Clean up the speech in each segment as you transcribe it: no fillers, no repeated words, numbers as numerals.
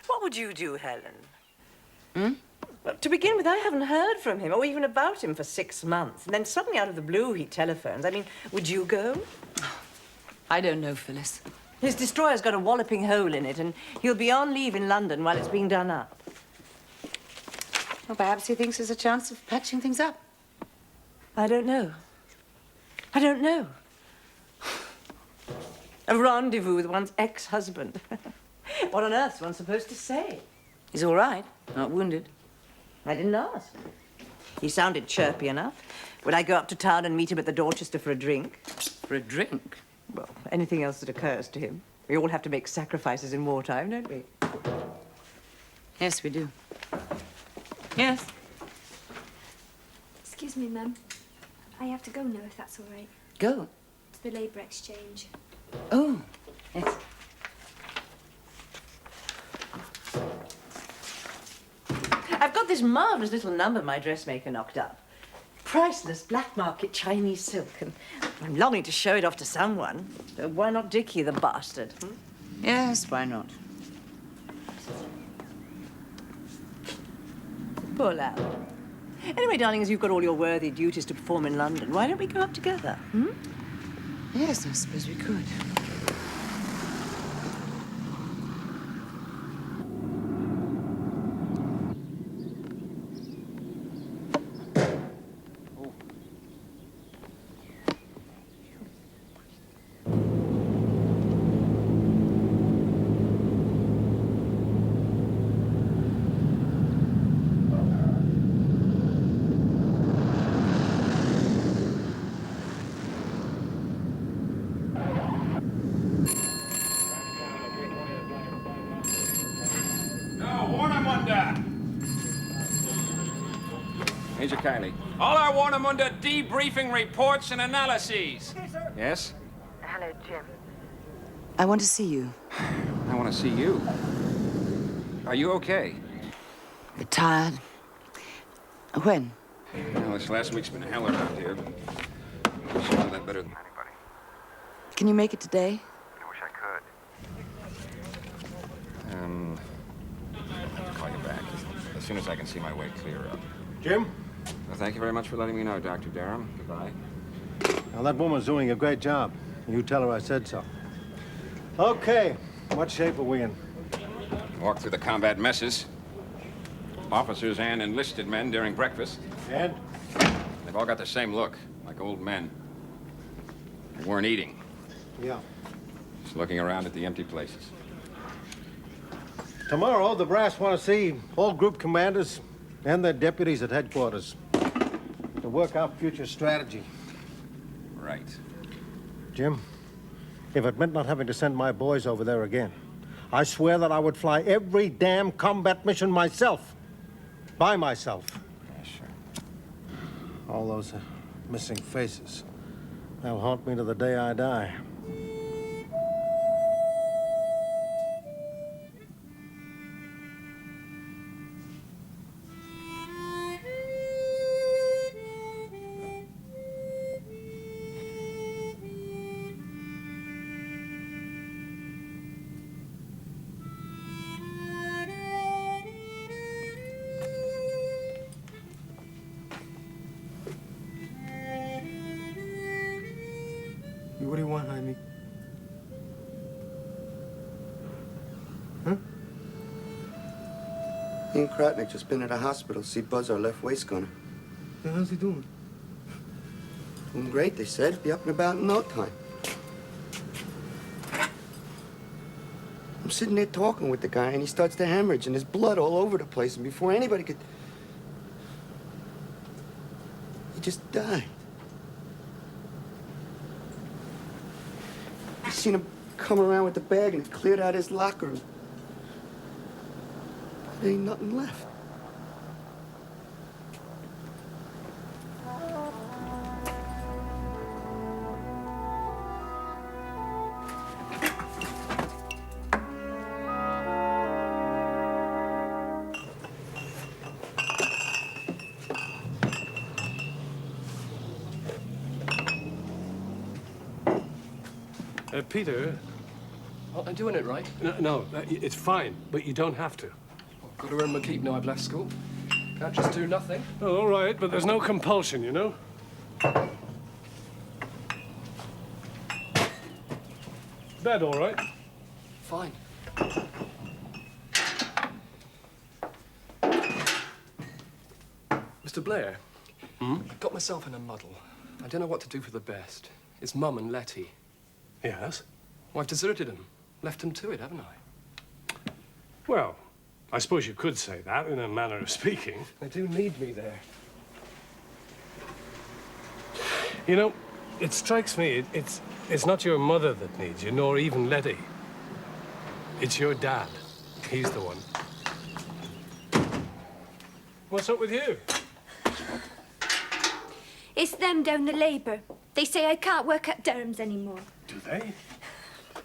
What would you do, Helen? Hmm? Well, to begin with, I haven't heard from him or even about him for 6 months. And then suddenly out of the blue, he telephones. I mean, would you go? I don't know, Phyllis. His destroyer's got a walloping hole in it, and he'll be on leave in London while it's being done up. Well, perhaps he thinks there's a chance of patching things up. I don't know. I don't know. A rendezvous with one's ex-husband. What on earth's one supposed to say? He's all right, not wounded. I didn't ask. He sounded chirpy enough. Would I go up to town and meet him at the Dorchester for a drink? For a drink? Well, anything else that occurs to him. We all have to make sacrifices in wartime, don't we? Yes, we do. Yes. Excuse me, Mum. I have to go now, if that's all right. Go. To the Labour Exchange. Oh, yes. I've got this marvelous little number my dressmaker knocked up. Priceless black market Chinese silk, and I'm longing to show it off to someone. Why not Dickie, the bastard? Hmm? Yes, why not? Poor lad. Anyway, darling, as you've got all your worthy duties to perform in London, why don't we go up together? Hmm? Yes, I suppose we could. Major Kiley. All I want them under debriefing reports and analyses. Yes? Hello, Jim. I want to see you. I want to see you. Are you okay? You're tired. When? Well, this last week's been hell around here. You should know that better than anybody. Can you make it today? I wish I could. I'll call you back as soon as I can see my way clear up. Jim? Well, thank you very much for letting me know, Dr. Durham. Goodbye. Now, that woman's doing a great job. You tell her I said so. Okay, what shape are we in? Walk through the combat messes. Officers and enlisted men during breakfast. And? They've all got the same look, like old men. They weren't eating. Yeah. Just looking around at the empty places. Tomorrow, the brass want to see all group commanders and their deputies at headquarters to work out future strategy. Right. Jim, if it meant not having to send my boys over there again, I swear that I would fly every damn combat mission myself. By myself. Yeah, sure. All those missing faces. They'll haunt me to the day I die. Ian Kratnik just been at a hospital to see Buzz, our left waist gunner. Yeah, how's he doing? Doing great, they said. Be up and about in no time. I'm sitting there talking with the guy, and he starts to hemorrhage, and there's blood all over the place, and before anybody could... He just died. I seen him come around with the bag, and he cleared out his locker. There ain't nothing left. Peter. Aren't I doing it right? No, it's fine, but you don't have to. I've got to earn my keep now I've left school. Can't just do nothing. Oh, all right, but there's no compulsion, you know? Bed all right? Fine. Mr. Blair, got myself in a muddle. I don't know what to do for the best. It's Mum and Letty. Yes? Well, I've deserted them. Left them to it, haven't I? Well, I suppose you could say that in a manner of speaking. They do need me there. You know, it strikes me, it's not your mother that needs you, nor even Letty. It's your dad. He's the one. What's up with you? It's them down the Labour. They say I can't work at Durham's anymore. Do they?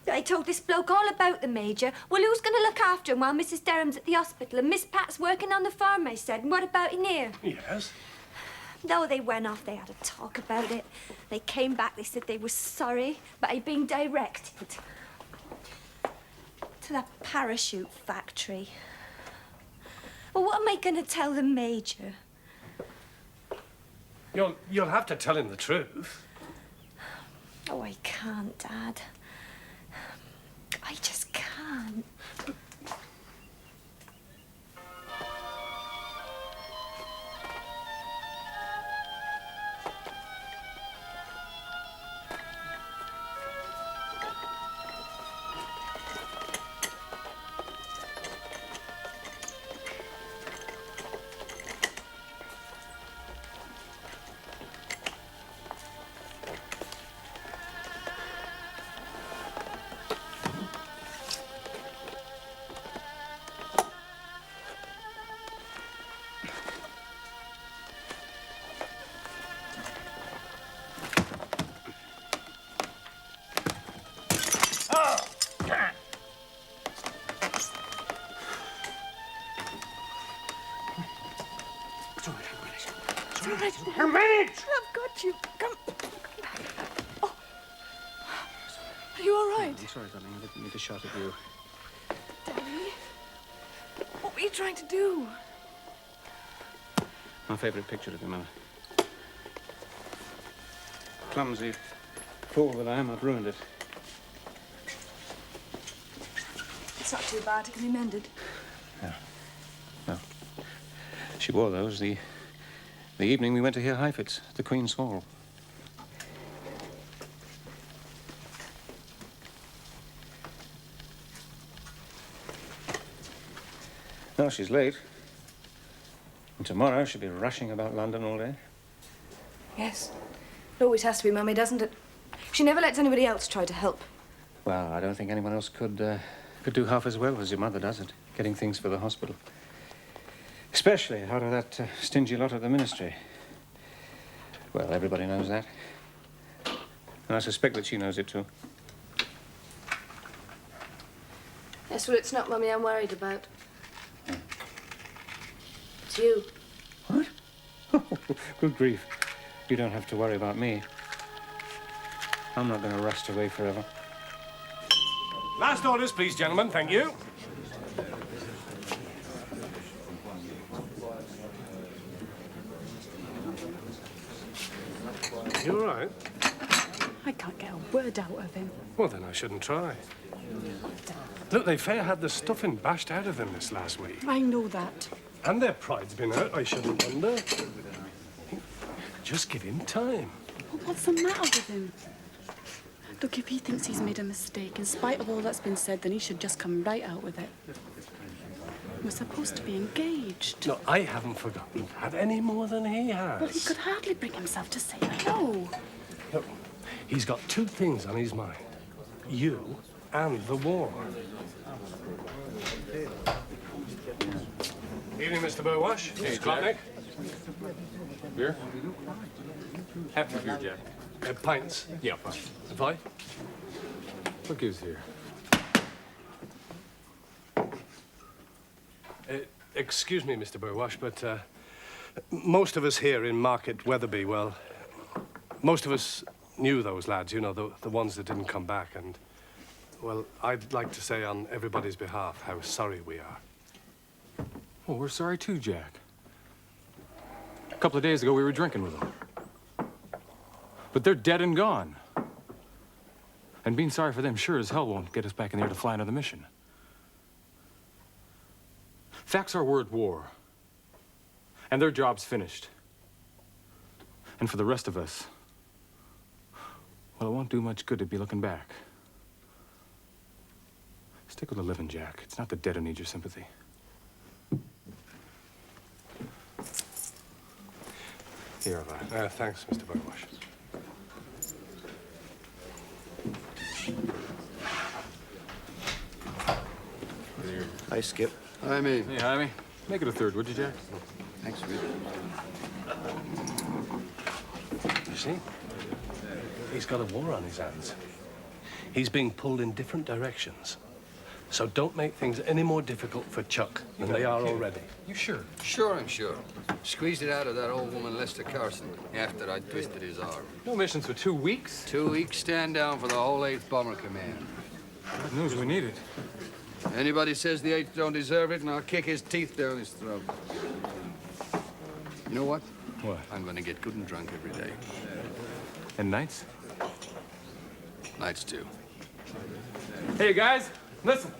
I told this bloke all about the Major. Well, who's going to look after him while Mrs. Durham's at the hospital and Miss Pat's working on the farm, I said. And what about in here? Yes. No, they went off. They had a talk about it. They came back. They said they were sorry, but I'd been directed to that parachute factory. Well, what am I going to tell the Major? You'll have to tell him the truth. Oh, I can't, Dad. I just can't. A minute! I've got you. Come back. Oh. Are you all right? I'm sorry, darling. I didn't mean to shout at you. Daddy? What were you trying to do? My favorite picture of your mother. Clumsy fool that I am, I've ruined it. It's not too bad. It can be mended. No. She wore those the evening we went to hear Heifetz at the Queen's Hall. Well, she's late. And tomorrow she'll be rushing about London all day. Yes. It always has to be, Mummy, doesn't it? She never lets anybody else try to help. Well, I don't think anyone else could do half as well as your mother does at getting things for the hospital. Especially out of that stingy lot of the ministry. Well, everybody knows that. And I suspect that she knows it too. Yes, well, it's not Mummy I'm worried about. It's you. What? Good grief. You don't have to worry about me. I'm not going to rust away forever. Last orders, please, gentlemen. Thank you. You all right? I can't get a word out of him. Well, then I shouldn't try. Look, they fair had the stuffing bashed out of them this last week. I know that. And their pride's been hurt, I shouldn't wonder. Just give him time. Well, what's the matter with him? Look, if he thinks he's made a mistake, in spite of all that's been said, then he should just come right out with it. We're supposed to be engaged. No, I haven't forgotten that any more than he has. Well, he could hardly bring himself to say no. Look, he's got two things on his mind. You and the war. Evening, Mr. Burwash. Hey, Mr. Klotnick. Beer? Half a beer, Jack. Pints. Yeah, fine. A pie? What gives here? Excuse me, Mr. Burwash, but most of us here in Market Weatherby, well, most of us knew those lads, you know, the ones that didn't come back, and, well, I'd like to say on everybody's behalf how sorry we are. Well, we're sorry too, Jack. A couple of days ago, we were drinking with them. But they're dead and gone. And being sorry for them sure as hell won't get us back in there to fly another mission. Facts are we're at war. And their job's finished. And for the rest of us, well, it won't do much good to be looking back. Stick with the living, Jack. It's not the dead who need your sympathy. Here, thanks, Mr. Burwash. Hi, Skip. Hi, me. Hey, Jaime. Make it a third, would you, Jack? Thanks, Rick. You see? He's got a war on his hands. He's being pulled in different directions. So don't make things any more difficult for Chuck than they are already. You sure? Sure, I'm sure. Squeezed it out of that old woman, Lester Carson, after I twisted his arm. No missions for 2 weeks? 2 weeks stand down for the whole 8th Bomber Command. Good news, we need it. Anybody says the 8th don't deserve it, and I'll kick his teeth down his throat. You know what? What? I'm gonna get good and drunk every day. And nights? Nights, too. Hey, guys, listen.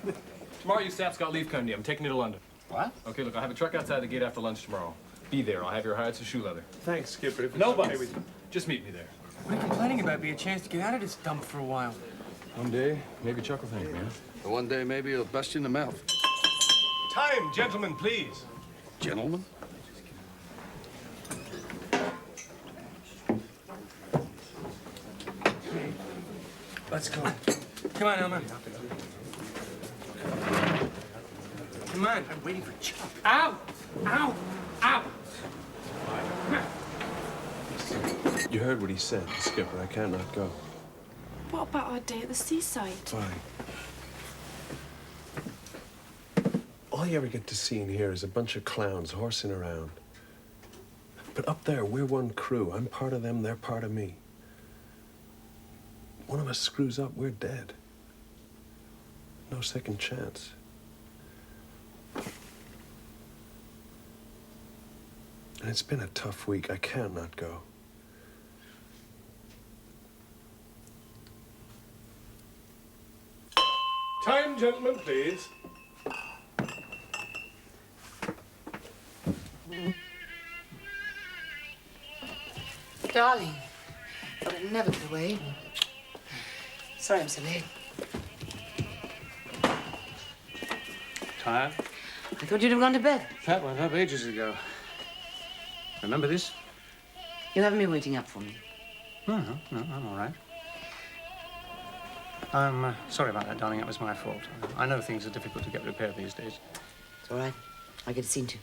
Tomorrow, you Sap's got leave coming to you. I'm taking you to London. What? Okay, look, I'll have a truck outside the gate after lunch tomorrow. Be there. I'll have your hides and shoe leather. Thanks, Skip, but if No buts. Just meet me there. What are you complaining about? Be a chance to get out of this dump for a while. One day, maybe Chuck will thank me, huh? And one day, maybe he'll bust you in the mouth. Time, gentlemen, please. Gentlemen? Let's go. Come on, Elmer. Come on. I'm waiting for Chuck. Out! Out! Out! You heard what he said, Skipper. I cannot go. What about our day at the seaside? Fine. All you ever get to see and hear is a bunch of clowns horsing around. But up there, we're one crew. I'm part of them, they're part of me. One of us screws up, we're dead. No second chance. And it's been a tough week. I can't not go. Time, gentlemen, please. Darling, thought I'd never get away. Sorry I'm so late. Tired? I thought you'd have gone to bed. Pat went up ages ago. Remember this? You haven't been waiting up for me. No, I'm all right. I'm sorry about that, darling. It was my fault. I know things are difficult to get repaired these days. It's all right. I'll get it seen to.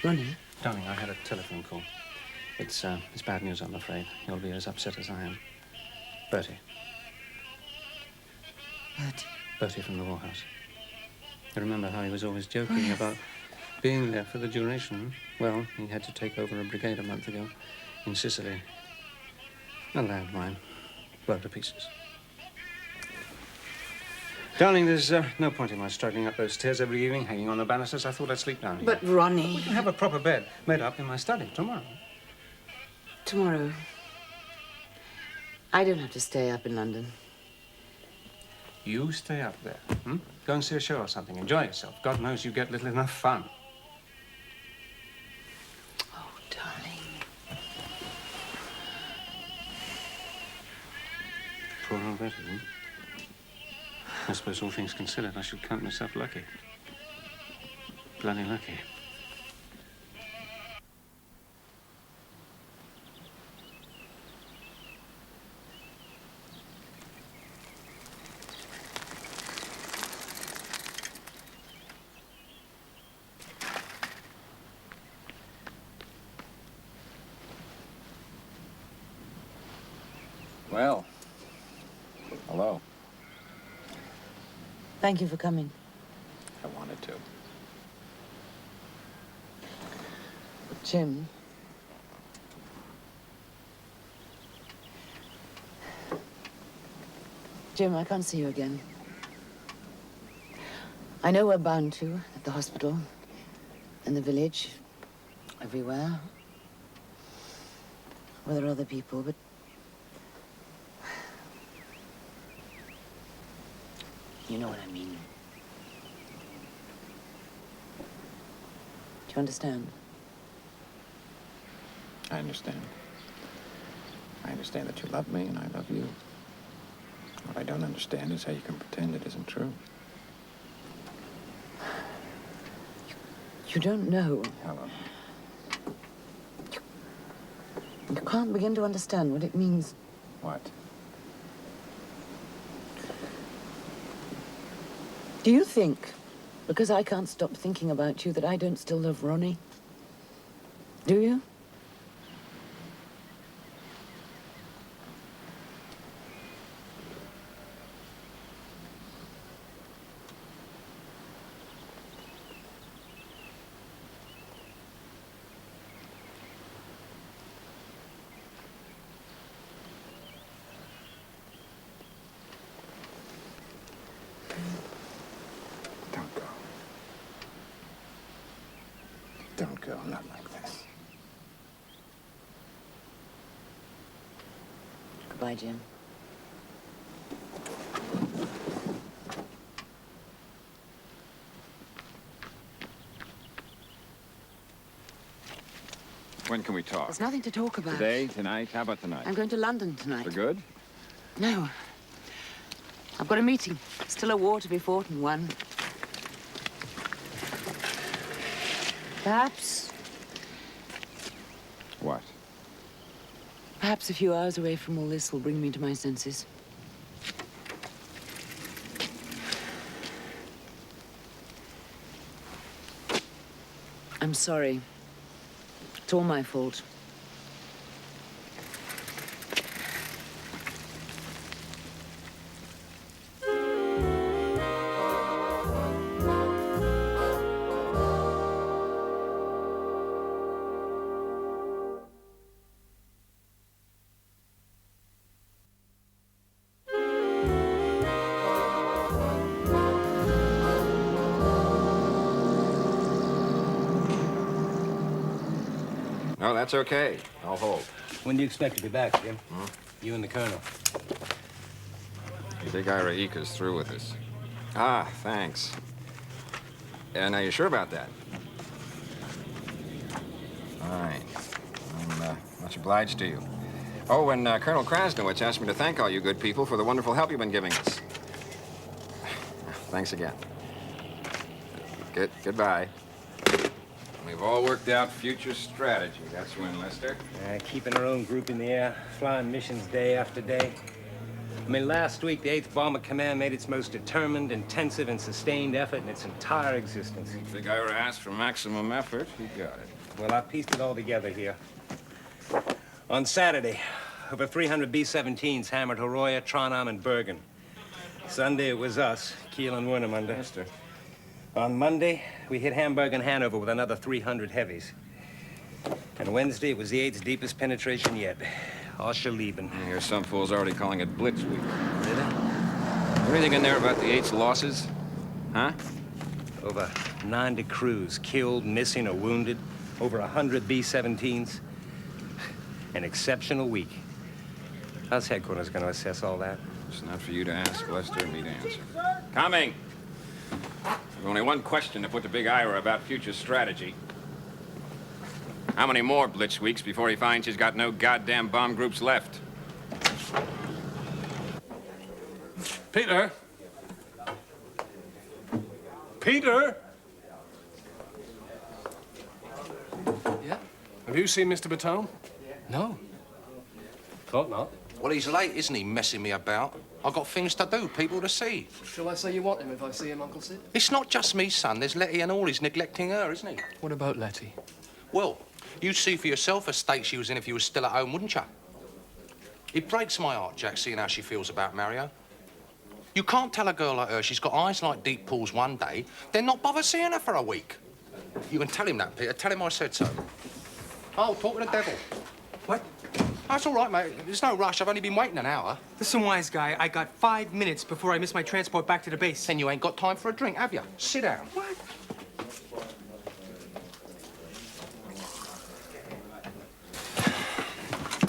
Ronnie? Darling, I had a telephone call. It's bad news, I'm afraid. You'll be as upset as I am. Bertie. Bertie? Bertie from the War House. You remember how he was always joking about being there for the duration? Well, he had to take over a brigade a month ago in Sicily. A landmine. Blown to pieces. Darling, there's no point in my struggling up those stairs every evening, hanging on the banisters. I thought I'd sleep down here. But, Ronnie... We can have a proper bed made up in my study tomorrow. Tomorrow. I don't have to stay up in London. You stay up there. Hmm? Go and see a show or something. Enjoy yourself. God knows you get little enough fun. Oh, darling. Poor old Betty, hmm? I suppose all things considered, I should count myself lucky. Bloody lucky. Well, hello. Thank you for coming. I wanted to. Jim. Jim, I can't see you again. I know we're bound to at the hospital, in the village, everywhere. Where there are other people, but you know what I mean. Do you understand? I understand. I understand that you love me and I love you. What I don't understand is how you can pretend it isn't true. You don't know. Helen. You can't begin to understand what it means. What? Do you think, because I can't stop thinking about you, that I don't still love Ronnie? Do you? Don't go, not like this. Goodbye, Jim. When can we talk? There's nothing to talk about. Today, tonight? How about tonight? I'm going to London tonight. For good? No. I've got a meeting. Still a war to be fought and won. Perhaps. What? Perhaps a few hours away from all this will bring me to my senses. I'm sorry. It's all my fault. No, that's okay. I'll hold. When do you expect to be back, Jim? You and the Colonel. Big Ira Ika's through with us. Ah, thanks. Now, you sure about that? All right. I'm much obliged to you. Oh, and Colonel Krasnowitz asked me to thank all you good people for the wonderful help you've been giving us. Thanks again. Goodbye. We've all worked out future strategy. That's when, Lester. Keeping our own group in the air, flying missions day after day. I mean, last week, the 8th Bomber Command made its most determined, intensive, and sustained effort in its entire existence. Big Ira asked for maximum effort. He got it. Well, I pieced it all together here. On Saturday, over 300 B-17s hammered Horoya, Trondheim, and Bergen. Sunday, it was us, Kiel and Wernemünde. Mister. On Monday, we hit Hamburg and Hanover with another 300 heavies. And Wednesday, it was the 8th's deepest penetration yet. Austerleben. I hear some fools already calling it Blitz Week. Did they? Anything in there about the 8th's losses? Huh? Over 90 crews killed, missing, or wounded. Over 100 B-17s. An exceptional week. How's headquarters going to assess all that? It's not for you to ask, Lester, me to answer. Coming! There's only one question to put to Big Ira about future strategy. How many more Blitz weeks before he finds he's got no goddamn bomb groups left? Peter? Peter? Yeah? Have you seen Mr. Baton? No. Thought not. Well, he's late, isn't he, messing me about? I've got things to do, people to see. Shall I say you want him if I see him, Uncle Sid? It's not just me, son. There's Letty and all. He's neglecting her, isn't he? What about Letty? Well, you'd see for yourself a state she was in if you was still at home, wouldn't you? It breaks my heart, Jack, seeing how she feels about Mario. You can't tell a girl like her she's got eyes like deep pools one day, then not bother seeing her for a week. You can tell him that, Peter. Tell him I said so. Oh, talk to the devil. What? That's all right, mate. There's no rush. I've only been waiting an hour. Listen, wise guy, I got 5 minutes before I miss my transport back to the base. Then you ain't got time for a drink, have you? Sit down. What?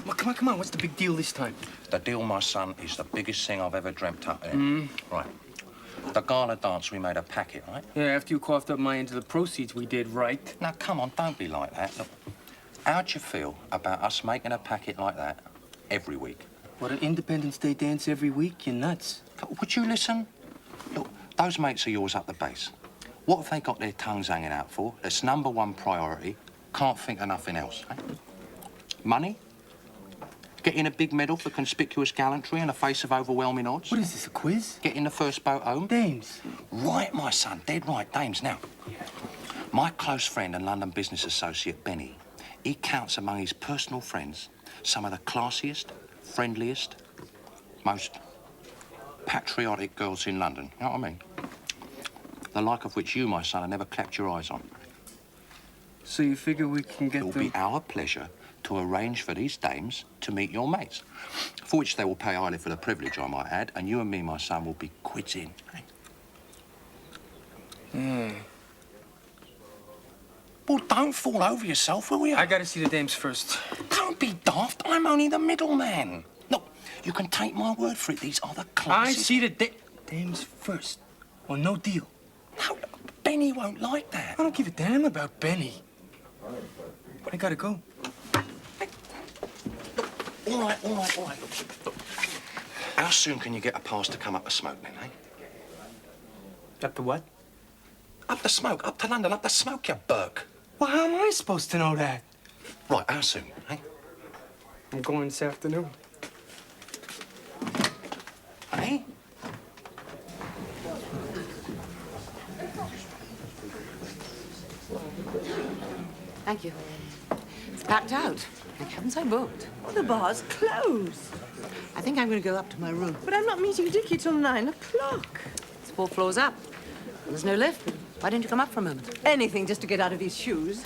Well, come on. What's the big deal this time? The deal, my son, is the biggest thing I've ever dreamt up there. Right. The gala dance, we made a packet, right? Yeah, after you coughed up my end of the proceeds, we did, right? Now, come on, don't be like that. Look, how'd you feel about us making a packet like that every week? What, an Independence Day dance every week? You're nuts. Would you listen? Look, those mates of yours up the base, what have they got their tongues hanging out for? It's #1 priority. Can't think of nothing else, eh? Money? Getting a big medal for conspicuous gallantry in the face of overwhelming odds? What is this, a quiz? Getting the first boat home? Dames. Right, my son, dead right, dames. Now, my close friend and London business associate, Benny, he counts among his personal friends some of the classiest, friendliest, most patriotic girls in London. You know what I mean? The like of which you, my son, have never clapped your eyes on. So you figure we can get It'll be our pleasure to arrange for these dames to meet your mates, for which they will pay highly for the privilege, I might add, and you and me, my son, will be quids in. Well, don't fall over yourself, will you? I gotta see the dames first. Don't be daft. I'm only the middleman. Look, you can take my word for it. These are the classiest... I see the dames first, or no deal. No, Benny won't like that. I don't give a damn about Benny. But I gotta go. All right. Look. How soon can you get a pass to come up to smoke, then, eh? Up to what? Up to smoke, up to London, up to smoke, you Burke. Well, how am I supposed to know that? Right, how soon, eh? I'm going this afternoon. Eh? Thank you. It's packed out. Thank heavens I booked. Well, the bar's closed. I think I'm going to go up to my room. But I'm not meeting Dickie till 9 o'clock. It's 4 floors up. There's no lift. Why don't you come up for a moment? Anything just to get out of these shoes.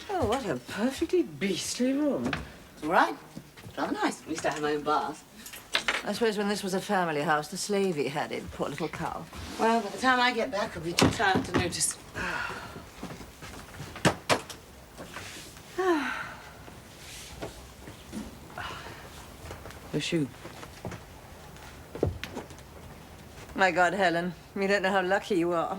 Oh, what a perfectly beastly room. It's all right. It's rather nice. We used to have my own bath. I suppose when this was a family house, the slavey had it, poor little cow. Well, by the time I get back, I'll be too tired to notice. Your shoe. My God, Helen, you don't know how lucky you are.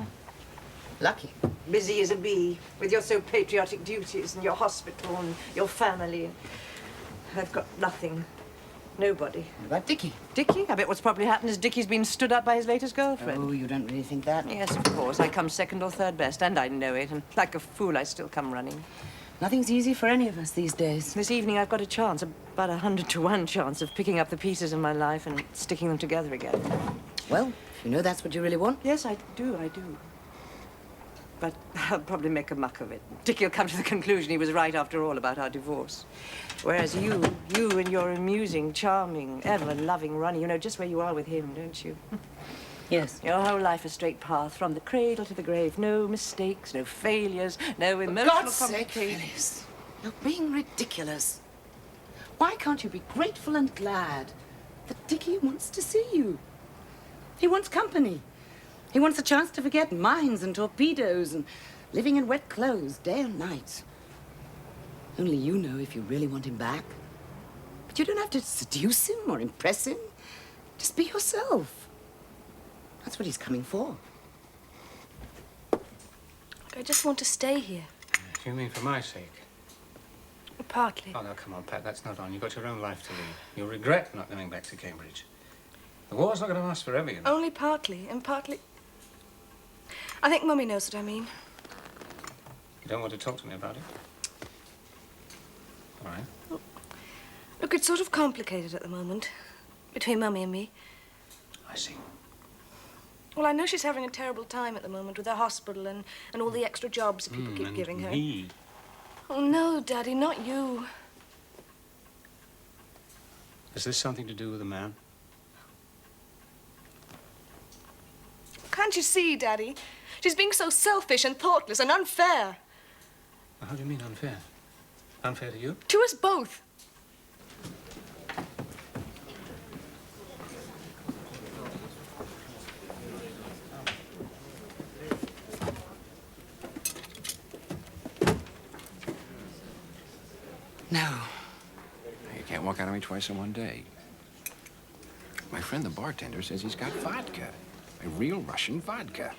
Lucky? Busy as a bee, with your so patriotic duties and your hospital and your family. I've got nothing. Nobody. What about Dickie? Dickie? I bet what's probably happened is Dickie's been stood up by his latest girlfriend. Oh, you don't really think that? Yes, of course. I come second or third best, and I know it. And like a fool, I still come running. Nothing's easy for any of us these days. This evening, I've got a chance, about 100 to 1 chance of picking up the pieces of my life and sticking them together again. Well, if you know that's what you really want. Yes, I do. But I'll probably make a muck of it. Dickie will come to the conclusion he was right after all about our divorce. Whereas you and your amusing, charming, ever-loving Ronnie, you know just where you are with him, don't you? Yes. Your whole life a straight path, from the cradle to the grave. No mistakes, no failures, no emotional God's sake, Phyllis, you're being ridiculous. Why can't you be grateful and glad that Dickie wants to see you? He wants company. He wants a chance to forget mines and torpedoes and living in wet clothes day and night. Only you know if you really want him back. But you don't have to seduce him or impress him. Just be yourself. That's what he's coming for. I just want to stay here. You mean for my sake? Partly. Oh, no, come on, Pat, that's not on. You've got your own life to lead. You'll regret not coming back to Cambridge. The war's not going to last forever, you know. Only partly, and partly... I think Mummy knows what I mean. You don't want to talk to me about it? All right. Look, it's sort of complicated at the moment, between Mummy and me. I see. Well, I know she's having a terrible time at the moment with her hospital and all the extra jobs that people keep giving her. Me? Oh, no, Daddy, not you. Has this something to do with the man? Can't you see, Daddy? She's being so selfish and thoughtless and unfair. How do you mean unfair? Unfair to you? To us both. No. You can't walk out on me twice in one day. My friend the bartender says he's got vodka. A real Russian vodka.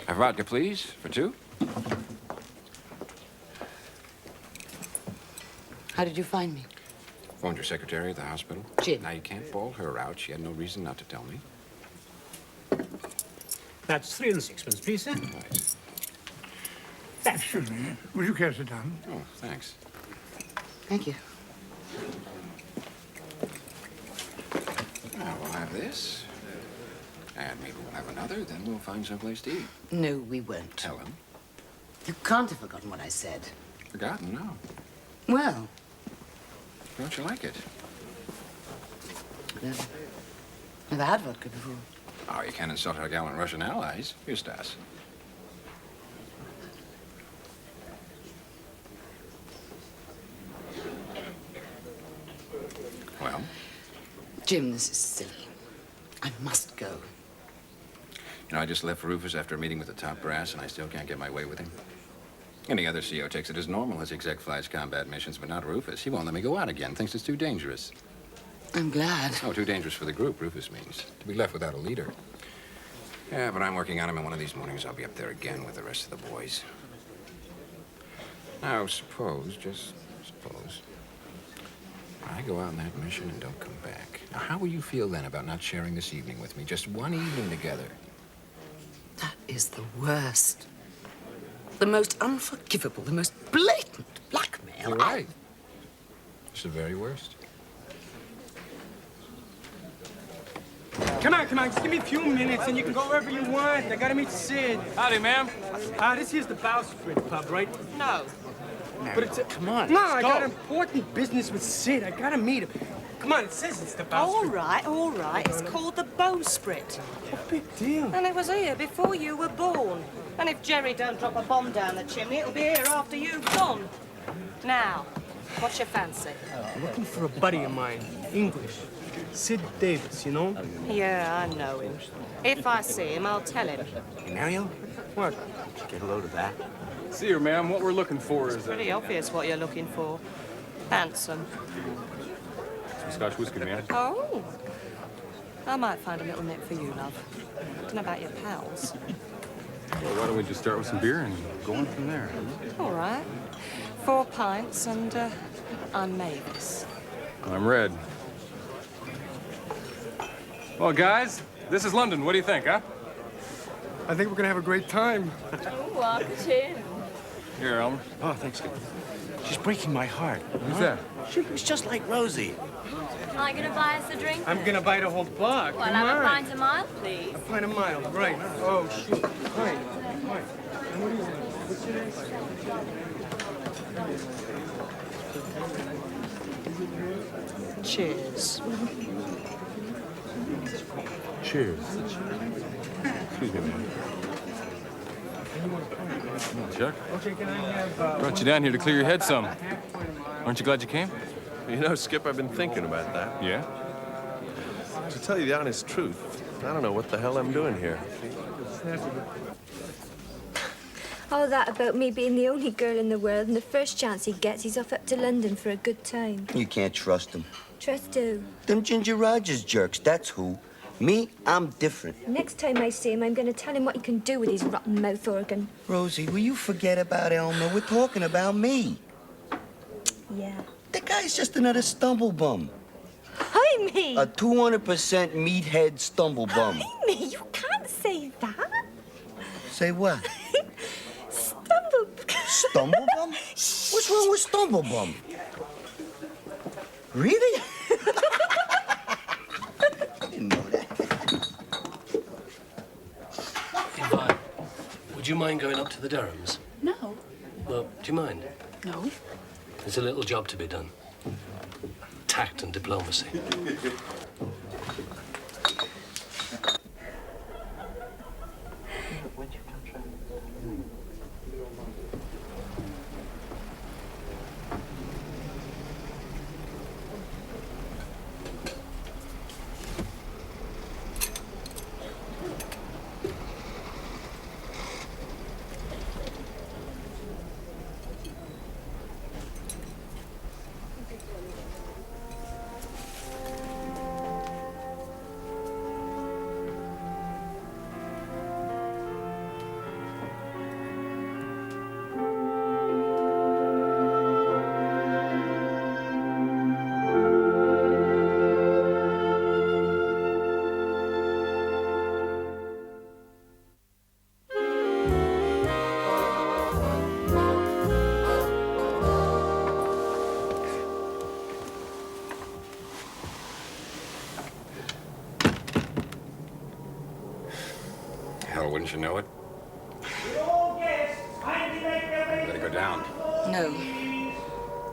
A vodka, please, for two. How did you find me? Phoned your secretary at the hospital. Jim. Now, you can't bawl her out. She had no reason not to tell me. That's 3 and 6pence, please, sir. Right. Excuse me. Would you care to sit down? Oh, thanks. Thank you. Now, we'll have this. And maybe we'll have another, then we'll find someplace to eat. No, we won't. Tell him. You can't have forgotten what I said. Forgotten? No. Well, Don't you like it? never had vodka before. Oh, you can't insult our gallant Russian allies. Here, Stas. Well? Jim, this is silly. I must go. You know, I just left Rufus after a meeting with the top brass, and I still can't get my way with him. Any other CO takes it as normal as exec flies combat missions, but not Rufus. He won't let me go out again. Thinks it's too dangerous. I'm glad. Oh, too dangerous for the group, Rufus means. To be left without a leader. Yeah, but I'm working on him, and one of these mornings I'll be up there again with the rest of the boys. Now, just suppose, I go out on that mission and don't come back. Now, how will you feel then about not sharing this evening with me? Just one evening together. That is the worst. The most unforgivable, the most blatant blackmail. You're right. It's the very worst. Come on, just give me a few minutes and you can go wherever you want. I gotta meet Sid. Howdy, ma'am. This here's the Bowsprit pub, right? No. But it's Come on, No, let's I go. got important business with Sid. I gotta meet him. Come on, it says it's the Bowsprit. All right. It's called the Bowsprit. Big deal. And it was here before you were born. And if Jerry don't drop a bomb down the chimney, it'll be here after you've gone. Now, what's your fancy? I'm looking for a buddy of mine, English. Sid Davis, you know? Yeah, I know him. If I see him, I'll tell him. Hey, Mario, What? get a load of that. See here, ma'am. What we're looking for is Pretty obvious what you're looking for. Handsome. some Scotch whiskey, ma'am. Oh. I might find a little nip for you, love. Don't know about your pals. Well, why don't we just start with some beer and go on from there? All right. 4 pints and I'm Mavis. I'm Red. Well, guys, this is London. What do you think, huh? I think we're gonna have a great time. Oh, walk it in. Here, Elmer. Oh, thanks, kid. She's breaking my heart. Who's that? She was just like Rosie. Are you gonna buy us a drink? I'm gonna buy the whole block. Well, Come have a on. pint a mile, please. A pint a mile, right. Oh, shoot. Right. And what is it? What's your name? Cheers. Cheers. Excuse me, man. Chuck, Okay, can I have... brought you down here to clear your head some. Aren't you glad you came? You know, Skip, I've been thinking about that. Yeah? To tell you the honest truth, I don't know what the hell I'm doing here. All that about me being the only girl in the world, and the first chance he gets, he's off up to London for a good time. You can't trust him. Trust who? Them Ginger Rogers jerks, that's who. Me, I'm different. Next time I see him, I'm going to tell him what he can do with his rotten mouth organ. Rosie, will you forget about Elmer? We're talking about me. Yeah. The guy's just another stumble bum. Hi, me! A 200% meathead stumble bum. Hi, me! You can't say that. Say what? Stumble... Stumble bum? What's wrong with stumble bum? Really? I didn't know that. Yvonne, would you mind going up to the Durhams? No. Well, do you mind? No. There's a little job to be done. Tact and diplomacy. Hell, wouldn't you know it? Better go down. No.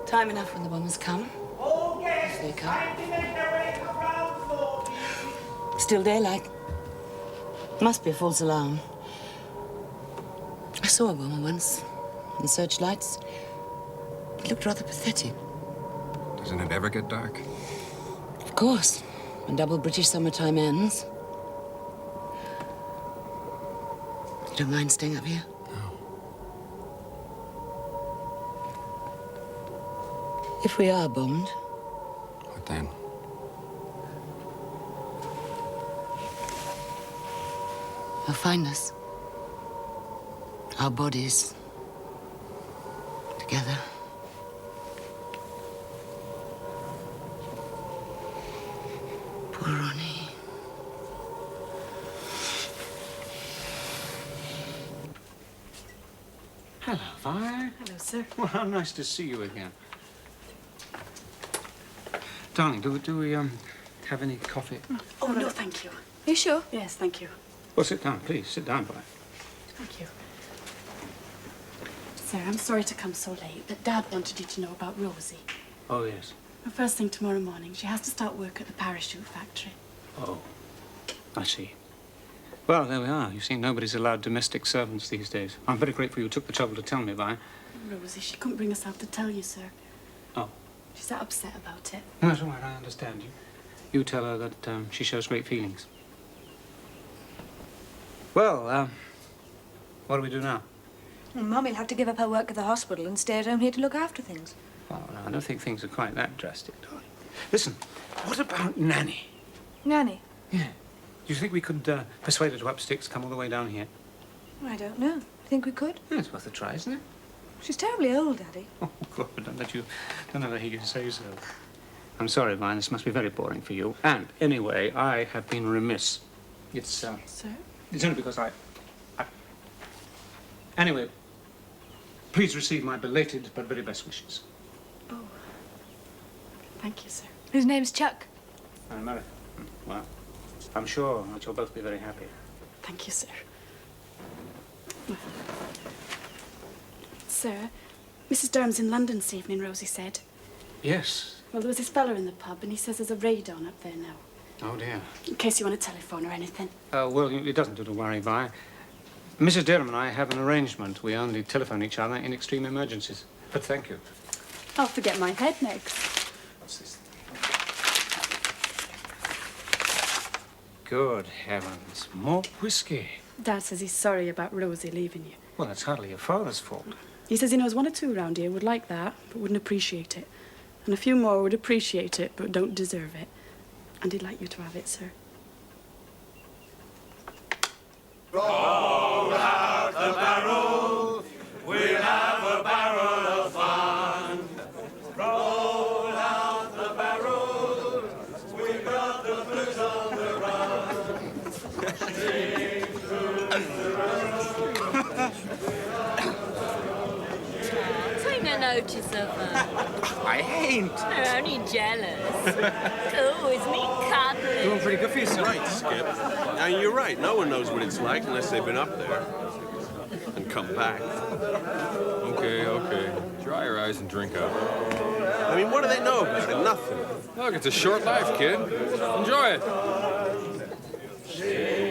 Time enough when the bombers come. If they come. Still daylight. Must be a false alarm. I saw a bomber once in searchlights. It looked rather pathetic. Doesn't it ever get dark? Of course. When double British summertime ends. You don't mind staying up here? If we are bombed, What then? they'll find us. Our bodies. Together. Poor Ronnie. Hello, Vi. Hello, sir. Well, how nice to see you again. Darling, do we have any coffee? Oh, no, thank you. You sure? Yes, thank you. Well, sit down, please. Sit down, Vi. Thank you. Sir, I'm sorry to come so late, but Dad wanted you to know about Rosie. Oh, yes. The first thing tomorrow morning, she has to start work at the parachute factory. Oh, I see. Well, there we are. You see, nobody's allowed domestic servants these days. I'm very grateful you took the trouble to tell me, Vi. Rosie, she couldn't bring herself to tell you, sir. Oh. She's that upset about it. No, that's all right. I understand you. You tell her that she shows great feelings. Well, what do we do now? Well, Mummy'll have to give up her work at the hospital and stay at home here to look after things. Oh, no, I don't think things are quite that drastic, darling. Listen, what about Nanny? Nanny? Yeah. Do you think we could persuade her to up sticks, come all the way down here? I don't know. Think we could? Yeah, it's worth a try, isn't it? She's terribly old, Daddy. Oh, God, don't let you say so. I'm sorry, Vine, this must be very boring for you. And, anyway, I have been remiss. It's, Sir? It's only because I... Anyway, please receive my belated but very best wishes. Oh. Thank you, sir. His name's Chuck. America. Well, I'm sure that you'll both be very happy. Thank you, sir. Sir, Mrs. Durham's in London this evening, Rosie said. Yes. Well, there was this fella in the pub, and he says there's a raid on up there now. Oh, dear. In case you want to telephone or anything. Well, it doesn't do to worry, Vi. Mrs. Durham and I have an arrangement. We only telephone each other in extreme emergencies. But thank you. I'll forget my head next. What's this? Good heavens, more whiskey. Dad says he's sorry about Rosie leaving you. Well, that's hardly your father's fault. He says he knows one or two around here would like that, but wouldn't appreciate it. And a few more would appreciate it, but don't deserve it. And he'd like you to have it, sir. Roll out the barrel, we'll have a barrel of fun. Roll out the barrel, we've got the blues on the run. Sing through the road. Take no notice of her. I ain't. They're only jealous. Oh, isn't he cuddly? Doing pretty good for yourself. Right, Skip. Now, you're right. No one knows what it's like unless they've been up there and come back. Okay, okay. Dry your eyes and drink up. I mean, what do they know about it? Nothing. Look, it's a short life, kid. Enjoy it.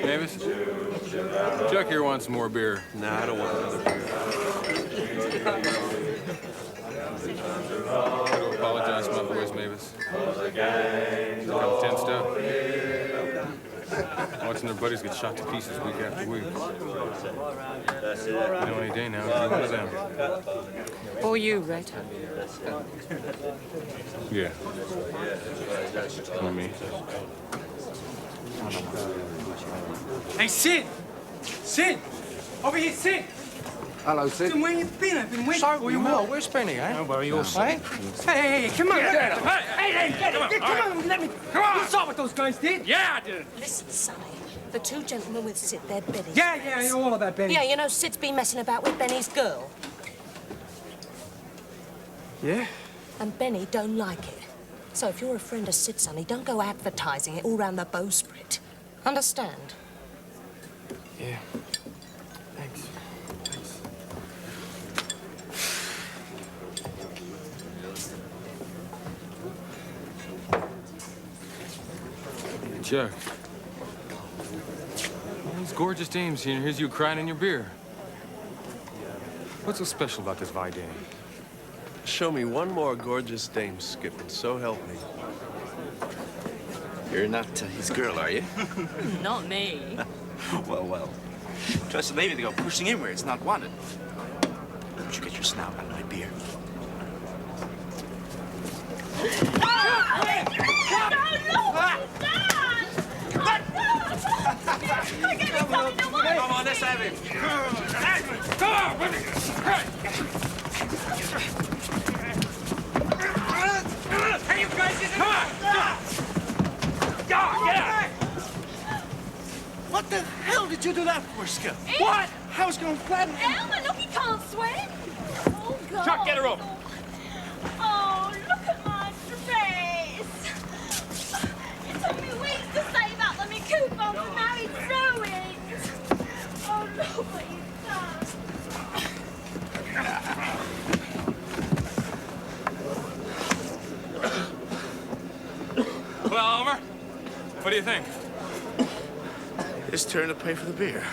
Mavis, Chuck here wants more beer. Nah, I don't want another beer. I apologize to my boys, Mavis. They're all tensed up. Watching their buddies get shot to pieces week after week. You know, any day now, it'll be one of them. Or you, Red. Yeah. Or me. Hey, Sid! Sid! Over here, Sid! Hello, Sid. Where you been? I've been waiting for you. Where's Benny, eh? Oh, well, you'll say. Hey, come on. Get out. Hey, come on, let me. Come on. You saw what those guys did? Yeah, I did. Listen, Sonny. The two gentlemen with Sid, they're Benny's. Yeah, I know all about Benny. Yeah, you know, Sid's been messing about with Benny's girl. Yeah? And Benny don't like it. So if you're a friend of Sid, Sonny, don't go advertising it all round the bowsprit. Understand? Yeah. Thanks. Chuck. These gorgeous dames here, and here's you crying in your beer. What's so special about this Vi dame? Show me one more gorgeous dame, Skip, and so help me. You're not his girl, are you? Not me. Well. Trust the lady to go pushing in where it's not wanted. Don't you get your snout out of my beer. Come on, let's have him. Come on, hey, you guys, come on! Get out! What the hell did you do that for, Skip? What? I was going to flatten him. Elmer, look, he can't swim. Oh, God. Chuck, get her up. Oh, look at my dress. It took me weeks to save up the me coupons, and now it's ruined. Oh, look what you've done. Well, Elmer, what do you think? His turn to pay for the beer.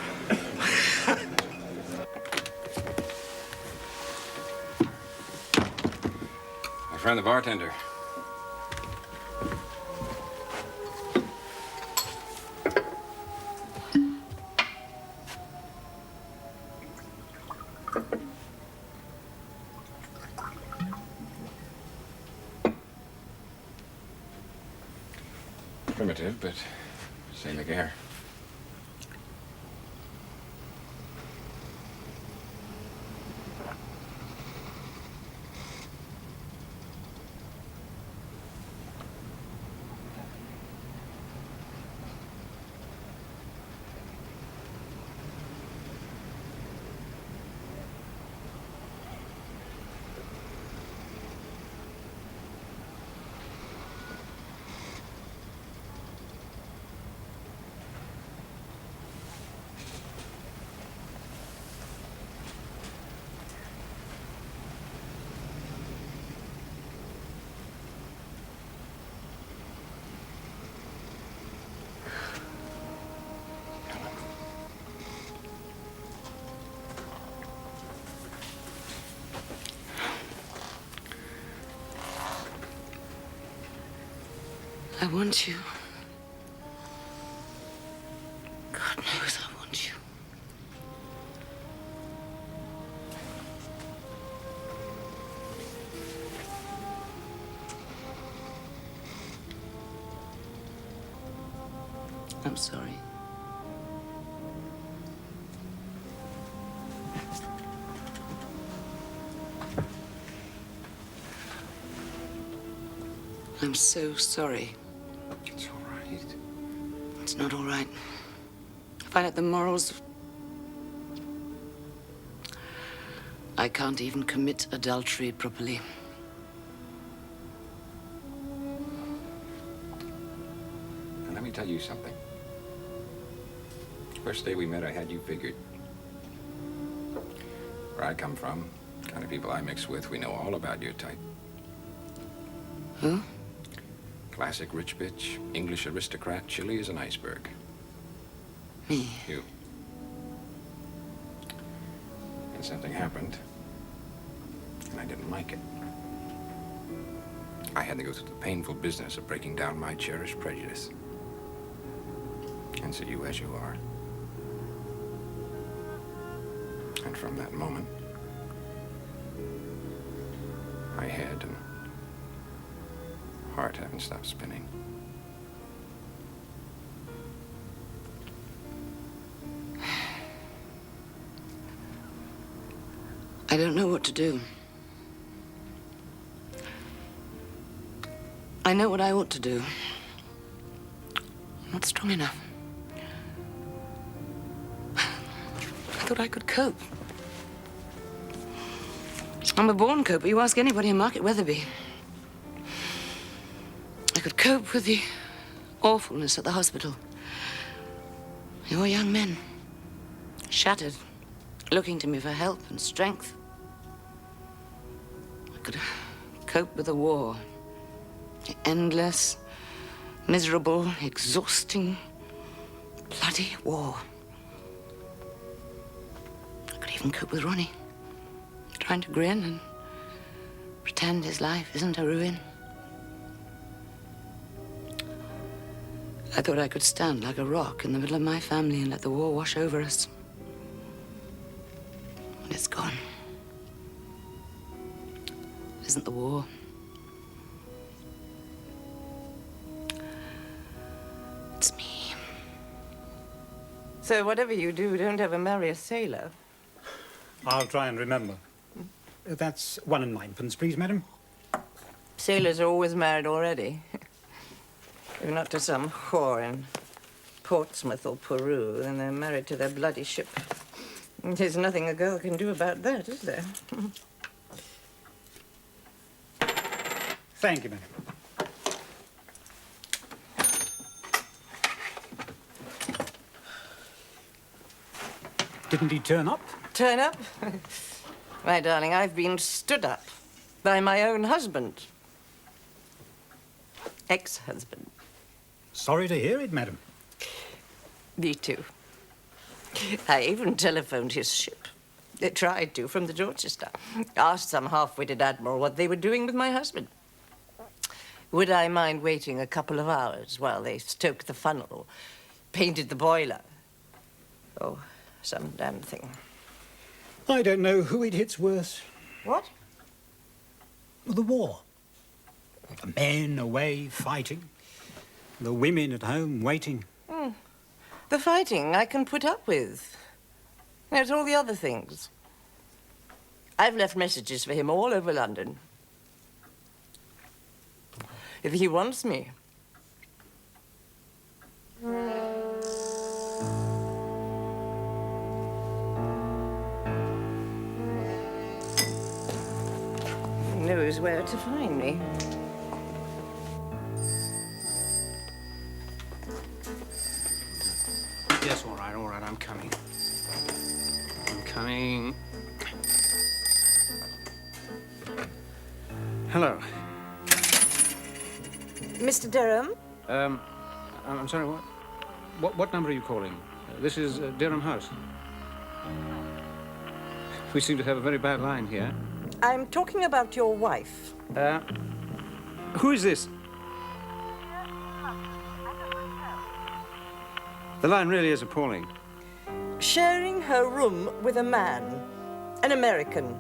My friend the bartender. Primitive, but c'est la guerre. I want you. God knows I want you. I'm sorry. I'm so sorry. It's all right. It's not all right. If I let the morals... I can't even commit adultery properly. And let me tell you something. First day we met, I had you figured. Where I come from, the kind of people I mix with, we know all about your type. Who? Classic rich bitch, English aristocrat, chilly as an iceberg. Me? You. And something happened, and I didn't like it. I had to go through the painful business of breaking down my cherished prejudice. And see you as you are. And from that moment, my head and heart haven't stopped spinning. I don't know what to do. I know what I ought to do. I'm not strong enough. I thought I could cope. I'm a born coper. You ask anybody in Market Weatherby. I could cope with the awfulness at the hospital. Your young men, shattered, looking to me for help and strength. I could cope with the war. The endless, miserable, exhausting, bloody war. I could even cope with Ronnie, trying to grin and pretend his life isn't a ruin. I thought I could stand like a rock in the middle of my family and let the war wash over us. And it's gone. It isn't the war. It's me. So whatever you do, don't ever marry a sailor. I'll try and remember. That's 1 and 9pence, please, madam. Sailors are always married already. If not to some whore in Portsmouth or Peru, then they're married to their bloody ship. There's nothing a girl can do about that, is there? Thank you, madam. Didn't he turn up? Turn up? My darling, I've been stood up by my own husband. Ex-husband. Sorry to hear it, madam. Me too. I even telephoned his ship. They tried to, from the Dorchester. Asked some half-witted admiral what they were doing with my husband. Would I mind waiting a couple of hours while they stoked the funnel or painted the boiler? Oh, some damn thing. I don't know who it hits worse. What? The war. The men away fighting. The women at home waiting. The fighting I can put up with. There's all the other things. I've left messages for him all over London. If he wants me. He knows where to find me. Yes, all right, I'm coming. I'm coming. Hello. Mr. Durham? I'm sorry, what number are you calling? This is Durham House. We seem to have a very bad line here. I'm talking about your wife. Who is this? The line really is appalling. Sharing her room with a man, an American.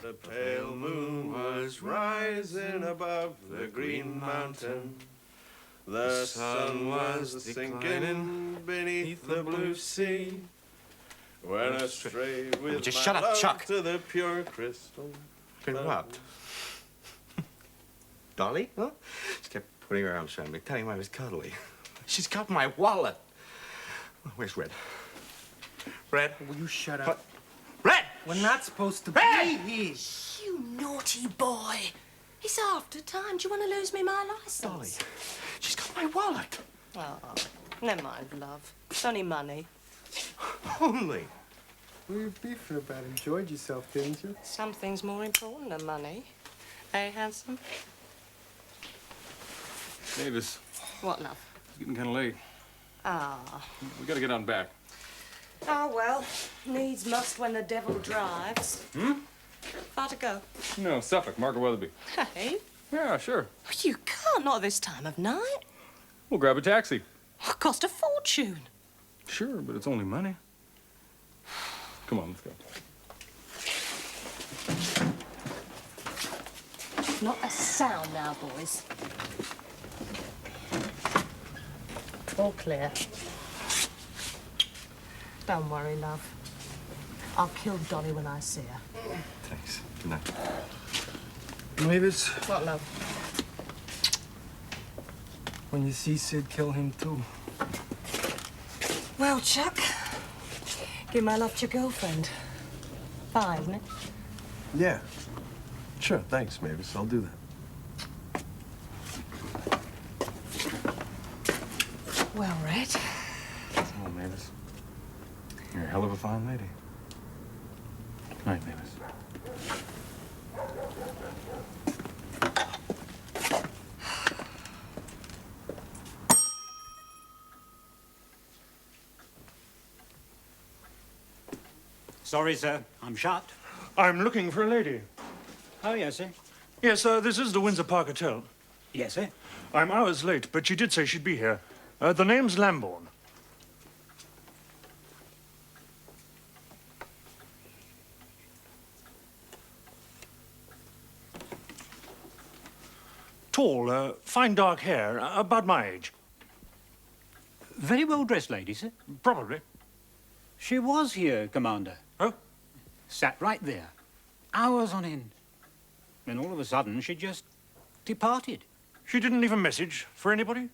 The pale moon was rising above the green mountain. The sun was sinking beneath the blue sea. When I strayed with Just my shut up, love Chuck. to the pure crystal. Been robbed. Dolly? Huh? She kept putting her arms around me, telling me I was cuddly. She's got my wallet. Where's Red? Red? Will you shut up? What? Red! We're not supposed to Red! be here. You naughty boy. It's after time. Do you want to lose me my license? Dolly, she's got my wallet. Oh, never mind, love. It's only money. Only. We were beefing about it. Enjoyed yourself, didn't you? Something's more important than money. Eh, handsome? Mavis, What, love? it's getting kind of late. Ah. We gotta get on back. Oh, well, needs must when the devil drives. Far to go? No, Suffolk, Margaret Weatherby. Hey? Yeah, sure. You can't, not this time of night. We'll grab a taxi. It cost a fortune. Sure, but it's only money. Come on, let's go. Not a sound now, boys. All clear. Don't worry, love. I'll kill Dolly when I see her. Thanks. Good night. Mavis, What, love? when you see Sid, kill him too. Well, Chuck, give my love to your girlfriend. Fine, isn't it? Yeah. Sure, thanks, Mavis. I'll do that. Well, Red. Oh, Mavis. You're a hell of a fine lady. Good night, Mavis. Sorry, sir. I'm shot. I'm looking for a lady. Oh, yes, sir. Yes, this is the Windsor Park Hotel. Yes, sir. I'm hours late, but she did say she'd be here. The name's Lambourne. Tall, fine dark hair, about my age. Very well dressed lady, sir. Probably. She was here, Commander. Oh? Sat right there, hours on end. Then all of a sudden, she just departed. She didn't leave a message for anybody?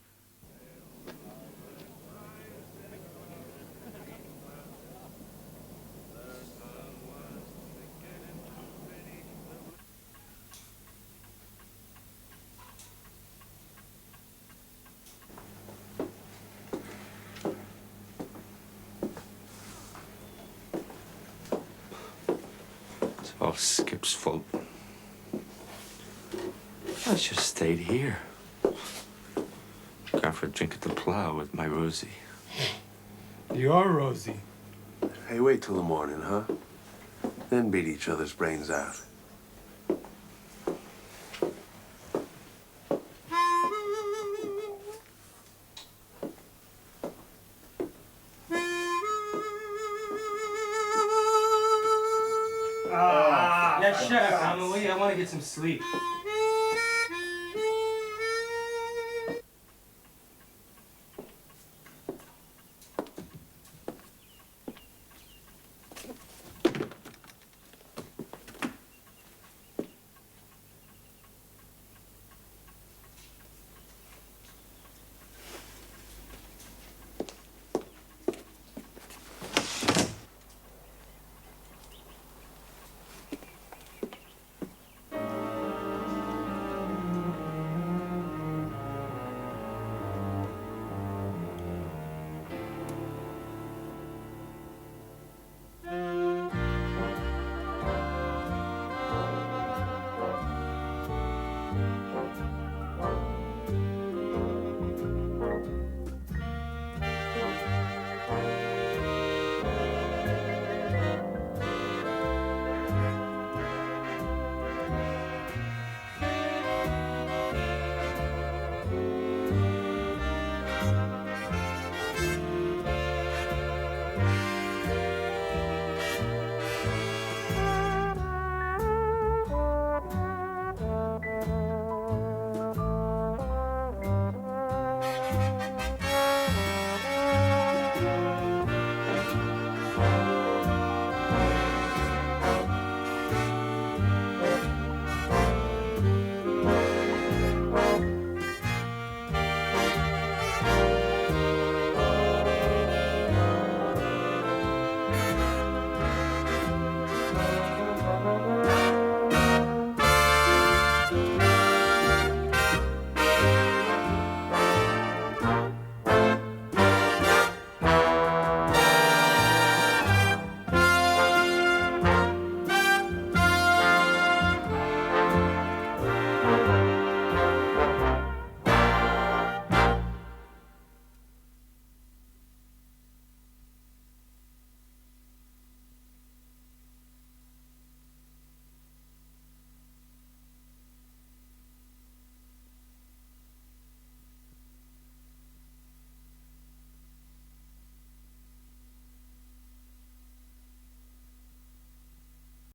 It's all Skip's fault. I should have stayed here. Gone for a drink at the Plough with my Rosie. You're Rosie. Hey, wait till the morning, huh? Then beat each other's brains out. Yeah, shut up, Emily. I want to get some sleep.